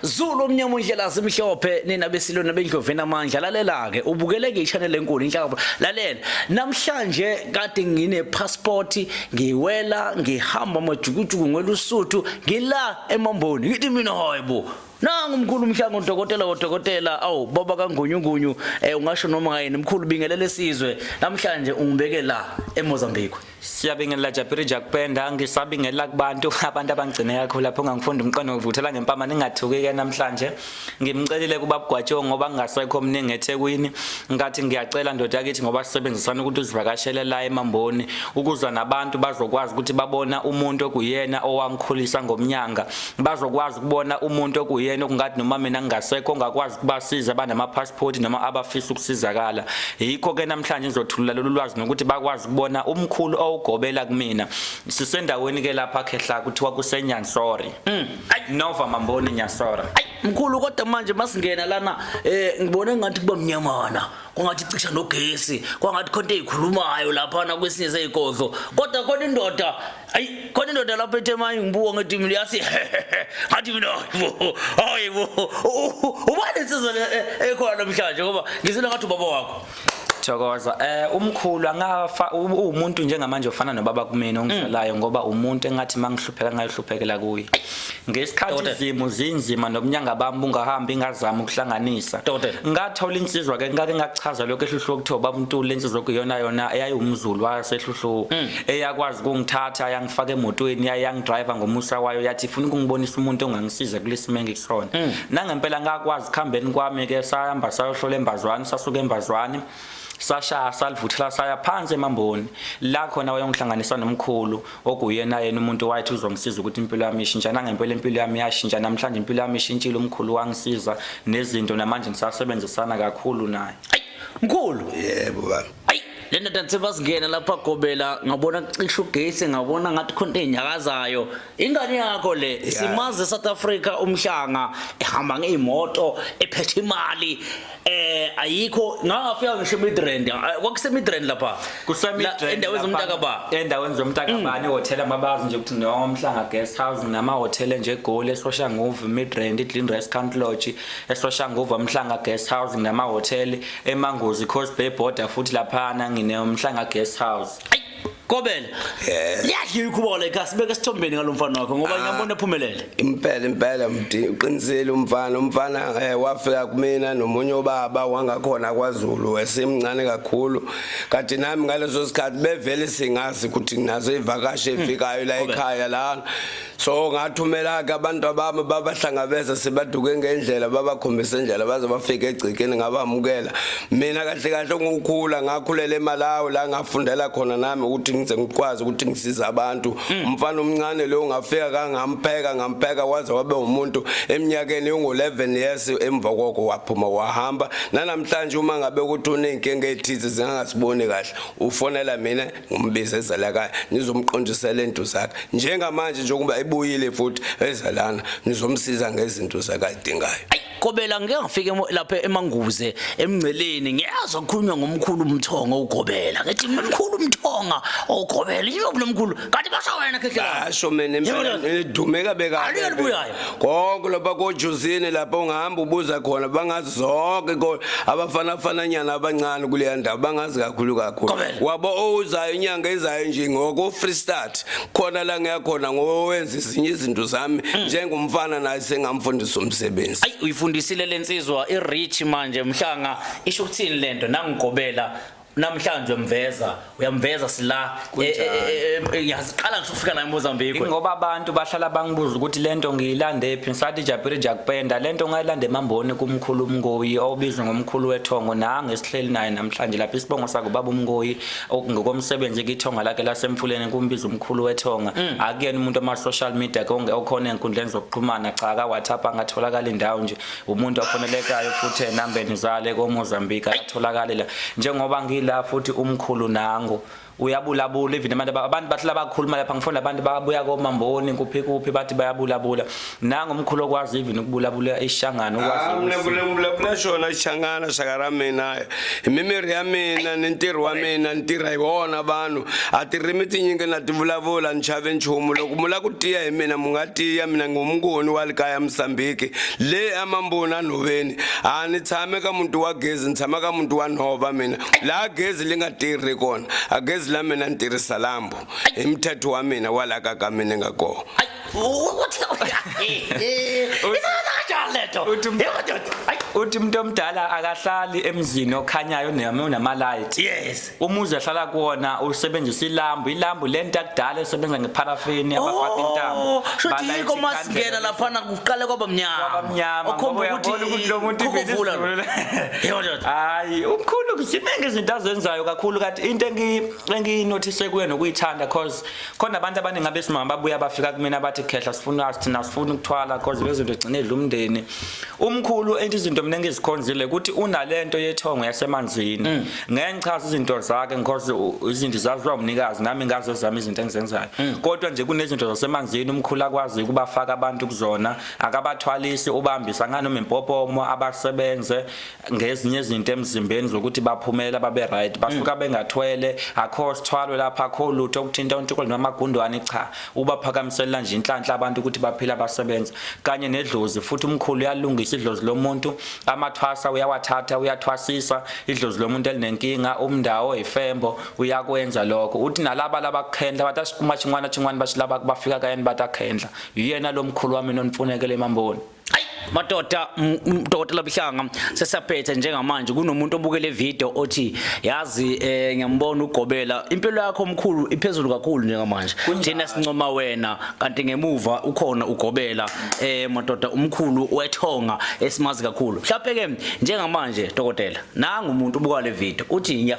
Zulu omnyama indlela zimhlophe nina besilona bendlovu namandla lalela ke ubukeleke ichannel enkulu inhlaka lalela namhlanje kade ngine passport ngiwela ngihamba majukujuku ngelusuthu ngila emamboni ngithi mina hayibo nangu mkhulu Mhlanga udokotela awu baba kaNgunyungunyu ungasho noma ngayini mkhulu bingelele sizwe namhlanje ungibeke la eMozambique. Siyabingelela Japiri Jakupenda ngisabingelela kubantu abangcine yakho lapho ngangifunda umqondo ngokuvuthela ngempama ningathuki namhlanje ngimcelile kubaba Gwatsho ngoba ngingasekho omningi eThekwini ngathi ngiyacela ndoda yakithi ngoba sisebenzisana ukuthi uzivakashele la eMamboni ukuzwa nabantu bazokwazi ukuthi babona umuntu okuyena owangikhulisa ngomnyanga bazokwazi ukubona umuntu okuyena okungathi noma mina ngingasekho ngakwazi kubasiza banama passport noma abafisa ukusizakala yikho ke namhlanje ngizothulula lolu lwazi nokuthi bakwazi ukubona umkhulu ugobela kumina sisendaweni ke lapha khehla kuthiwa kusenyansori Nova Mamboni Nyansora mkhulu kodwa manje masingena lana ngibone ngathi kuba mnyamana kwangathi cisha nogesi kwangathi khonto ezikhulumayo lapha na kwesinye sezikodlo kodwa khona indoda khona indoda lapha eThekwini ngibuka ngithi mina yasi ngathi mina hayibo ubani insizwa ekhona namhlanje ngoba ngizile ngathi ubaba wakho Thokoza umkhulu angafa umuntu njengamanje ofana nobaba kumina ongizalayo ngoba umuntu engathi mangihlupheka ngayihluphekela kuye ngesikhathi izimo zinzima nobunyanga bami ungahamba ingazama ukuhlanganisa ngathola insizwa ke ngake ngachaza lokho ehluhlu ukuthiwa baba uNtuli lensizwa okuyona eyayumzulu wasehluhlu eyakwazi ukungithatha yangifaka emotweni yangidriver ngomusa wayo yathi ifuna ukungibonisa umuntu ongangisiza kulesimenge kusona nangempela ngakwazi khambeni kwami ke sayamba sayohlola embazwana sasuka embazwana sasha salivuthela saya phansi eMamboni la khona wayongihlanganisa nomkhulu okuyena yena umuntu wathi uzongisiza ukuthi impilo yami ishintsha nangempela impilo yami yashintsha namhlanje impilo yami ishintshile umkhulu wangisiza nezinto namanje ngisasebenzisana kakhulu naye mkhulu yebo baba lena dantseba singena lapha gobela ngabona cisha ugesi ngabona ngathi khonto enyakazayo ingane yakho le simaze South Africa Mhlanga ehamba ngeimoto ephethe imali ayikho ngafika ngisho Midrand kwakuse Midrand lapha kuseMidrand endaweni zomntakabani hotel amabazi nje ukuthi no Mhlanga guest house nama hotel nje eGoli eSoshanguve Midrand Clean Restaurant Lodge eSoshanguve Mhlanga guest house nama hotel eMangozi Coast Bay border futhi lapha ngine Mhlanga guest house Gobela liyadliwa ikhubola ekhasi beke sithombeni ngalomfana wakho ngoba ngiyabona ephumelele impela uqinisele umfana wafika kumina nomunye ubaba wangakhona kwaZulu esemncane kakhulu kanti nami ngaleso sikhathi bevele singazi ukuthi nginazo ivakashi efikayo la ekhaya la so ngathumela ke abantu abami babahlangabeza sebaduke ngendlela babakhombisa indlela baze bafike egcikeni ngabamukela mina kahle ngokukhula ngakhulela eMalawi la ngafundela khona nami ukuthi ngize ngikwazi ukuthi ngisiza abantu umfana omncane lo ngafika ngampeka waze wabe umuntu eminyakeni ngo11 years emva kokho waphuma wahamba namhlanje uma ngabe ukuthi unenkinga ethize zingasiboni kahle ufonela mina ngimbize ezalakaya nizomqondisela into zakhe njengamanje nje ukuba ebuyile futhi ezalana nizomsiza ngezinto zakayidingayo Gobela ngeke ngifike lapha eManguze emngceleni ngiyazwa ukukhulunywa ngomkhulu umthongo ugobela ngithi umkhulu umthonga ogobela yilobu lomkhulu kanti basho wena khehla asho mina edumeka bekayo konke lapha koJuzini lapha ungahamba ubuza khona bangazi zonke abafana nyana abancane kuleya ndawo bangazi kakhulu wabo uzayo inyanga ezayo nje ngoko free start khona la ngiyakhona ngowenza izinye izinto zami njengomfana naye sengamfundisa umsebenzi uyifundisile lensizwa irich manje Mhlanga isho ukuthini lento nangigobela namhlanje uyamveza sila yaziqala ngifika la eMozambique ngoba abantu bahlala bangibuza ukuthi lento ngiyilande ephi ngisathi Japiri Jakupenda lento ngayilande eMamboni kumkhulu uMngoyi obizwa ngomkhulu wethongo nanga esihleli naye namhlanje lapha isibongo sakhe baba uMngoyi ngokomsebenzi kithonga lakhe lasemfuleni kumbiza umkhulu wethonga akuyena umuntu ama social media konke okhona enkundleni zokuxhumana cha ka WhatsApp angatholakala indawo nje umuntu ofonelekayo futhi enambeni zale koMozambique atholakala la njengoba la futhi umkhulu nango uyabulabula even abantu bahlala bakhuluma lapha ngifunda abantu babuya komamboni kuphi bathi bayabulabula nangomkhulu okwazi even ukubulabula ishangana ukwazi bulabula shona ishangana shakara mina imimiri ya mina nintirho wa mina ntirha hi wona vanhu a tirimi tinyingi na tivulavula ni chave nchumu loko mula ku tiya hi mina mungatiya mina ngumngoni wa le kaya Msambiki le amamboni aNhoveni a ni tshame ka muntu wa gezi ni tshama ka muntu wa nhova mina la gezi li nga tirhi kona a gezi la mina ni tirhisa lambu hi mthetho wa mina wala ka mina nga kona uthi umuntu omdala akahlali emzini okhanyayo unamalight yes umuzi ahlala kuona usebenzisa ilambu lento akudala esebenza ngeparafini abafaka intambo shothi yiko masingena laphana kuqale kwaba mnyama okhomba ukuthi lo muntu ivela hayi umkhulu kuziningi izinto azenzayo kakhulu kanti into enginothise kuye nokuyithanda cause khona abantu abaningi abesimama babuya bafika kumina bathi khehla sifuna ukuthwala cause bezinto egcine edla umndeni umkhulu izinto mina ngizikhonzile ukuthi unalento yethongo yasemanzini ngenchaza izinto zakhe because izinto zaziwa umnikazi nami ngazo zami izinto engizenzayo kodwa nje kunezinto zasemanzini umkhulu akwazi ukubafaka abantu kuzona akabathwalisi ubambisa nganoma impopomo abasebenze ngezinye izinto emzimbeni zokuthi baphumela babe right basuka bengathwele akho sithwalo lapha akho lutho okuthinta uNtshoko namagundwane cha ubaphakamisela nje inhlanhla abantu ukuthi baphila basebenza kanye nedlozi futhi umkhulu uyalungisa idlozi lomuntu amathwasa uyawathatha uyathwasisa idlozi lomuntu elinenkinga umndawo ifembo uyakwenza lokho uthi nalaba labakhendla bathi asiqhuma chingwana bashilaba bafika kayeni batakhendla uyena lo mkhulu wami nonifunekele emamboni madoda Dr. Mhlanga sesaphethe njengamanje kunomuntu obukele video othi yazi ngiyambona ugobela impilo yakho omkhulu iphezulu kakhulu njengamanje thina sincoma wena kanti ngemuva ukhona ugobela madoda umkhulu wethonga esimazi kakhulu mhlawumbe ke njengamanje dokotela nanga umuntu ubuka le video uthi